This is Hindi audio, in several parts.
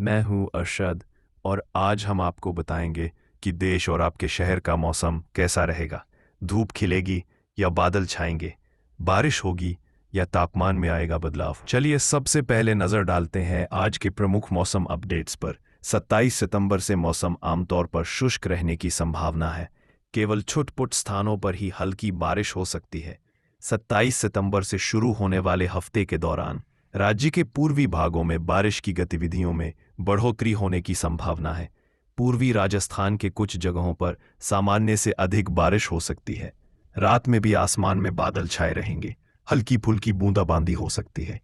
मैं हूं अरशद और आज हम आपको बताएंगे कि देश और आपके शहर का मौसम कैसा रहेगा। धूप खिलेगी या बादल छाएंगे, बारिश होगी या तापमान में आएगा बदलाव। चलिए सबसे पहले नज़र डालते हैं आज के प्रमुख मौसम अपडेट्स पर। 27 सितंबर से मौसम आमतौर पर शुष्क रहने की संभावना है। केवल छुट-पुट स्थानों पर ही हल्की बारिश हो सकती है। 27 सितंबर से शुरू होने वाले हफ्ते के दौरान राज्य के पूर्वी भागों में बारिश की गतिविधियों में बढ़ोतरी होने की संभावना है। पूर्वी राजस्थान के कुछ जगहों पर सामान्य से अधिक बारिश हो सकती है। रात में भी आसमान में बादल छाए रहेंगे, हल्की फुल्की बूंदाबांदी हो सकती है।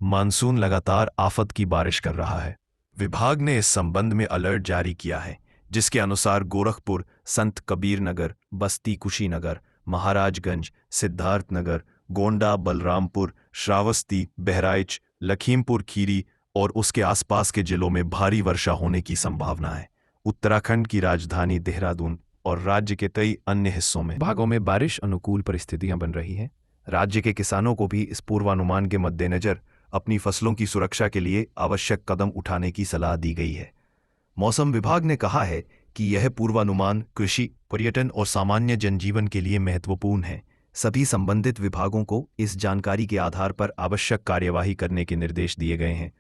मानसून लगातार आफत की बारिश कर रहा है। विभाग ने इस संबंध में अलर्ट जारी किया है, जिसके अनुसार गोरखपुर, संत कबीर नगर, बस्ती कुशीनगर, महाराजगंज, सिद्धार्थनगर, गोंडा, बलरामपुर, श्रावस्ती, बहराइच, लखीमपुर खीरी और उसके आसपास के जिलों में भारी वर्षा होने की संभावना है। उत्तराखंड की राजधानी देहरादून और राज्य के कई अन्य हिस्सों में भागों में बारिश अनुकूल परिस्थितियां बन रही हैं। राज्य के किसानों को भी इस पूर्वानुमान के मद्देनजर अपनी फसलों की सुरक्षा के लिए आवश्यक कदम उठाने की सलाह दी गई है। मौसम विभाग ने कहा है कि यह पूर्वानुमान कृषि, पर्यटन और सामान्य जनजीवन के लिए महत्वपूर्ण है। सभी संबंधित विभागों को इस जानकारी के आधार पर आवश्यक कार्यवाही करने के निर्देश दिए गए हैं।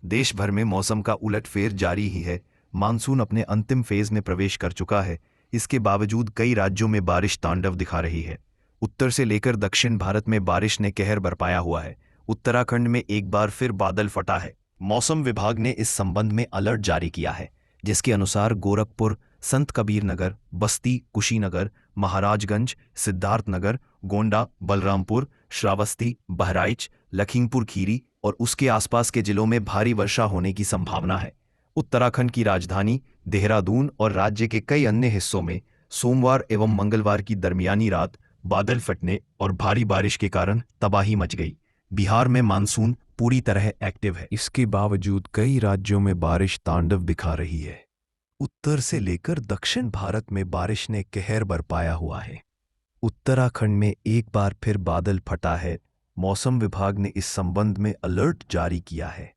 देश भर में मौसम का उलटफेर जारी ही है। मानसून अपने अंतिम फेज में प्रवेश कर चुका है। इसके बावजूद कई राज्यों में बारिश तांडव दिखा रही है। उत्तर से लेकर दक्षिण भारत में बारिश ने कहर बरपाया हुआ है। उत्तराखंड में एक बार फिर बादल फटा है। मौसम विभाग ने इस संबंध में अलर्ट जारी किया है, जिसके अनुसार गोरखपुर, संत कबीर नगर, बस्ती कुशीनगर, महाराजगंज, सिद्धार्थनगर, गोंडा, बलरामपुर, श्रावस्ती, बहराइच, लखीमपुर खीरी और उसके आसपास के जिलों में भारी वर्षा होने की संभावना है। उत्तराखंड की राजधानी देहरादून और राज्य के कई अन्य हिस्सों में सोमवार एवं मंगलवार की दरमियानी रात बादल फटने और भारी बारिश के कारण तबाही मच गई। बिहार में मानसून पूरी तरह एक्टिव है। इसके बावजूद कई राज्यों में बारिश तांडव दिखा रही है। उत्तर से लेकर दक्षिण भारत में बारिश ने कहर बरपाया हुआ है। उत्तराखंड में एक बार फिर बादल फटा है। मौसम विभाग ने इस संबंध में अलर्ट जारी किया है,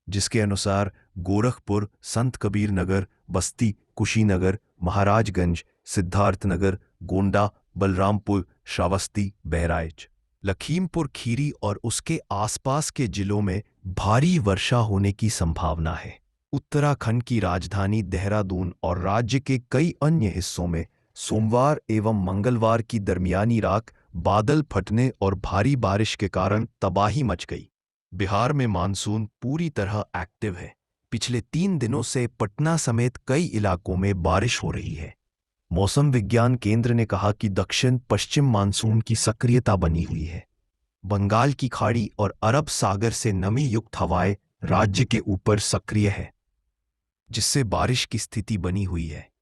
जिसके अनुसार गोरखपुर, संत कबीर नगर, बस्ती कुशीनगर, महाराजगंज, सिद्धार्थनगर, गोंडा, बलरामपुर, श्रावस्ती, बहराइच, लखीमपुर खीरी और उसके आसपास के जिलों में भारी वर्षा होने की संभावना है। उत्तराखंड की राजधानी देहरादून और राज्य के कई अन्य हिस्सों में सोमवार एवं मंगलवार की दरमियानी रात बादल फटने और भारी बारिश के कारण तबाही मच गई। बिहार में मानसून पूरी तरह एक्टिव है। पिछले 3 दिनों से पटना समेत कई इलाकों में बारिश हो रही है। मौसम विज्ञान केंद्र ने कहा कि दक्षिण पश्चिम मानसून की सक्रियता बनी हुई है। बंगाल की खाड़ी और अरब सागर से नमी युक्त हवाएं राज्य के ऊपर सक्रिय है, जिससे बारिश की स्थिति बनी हुई है।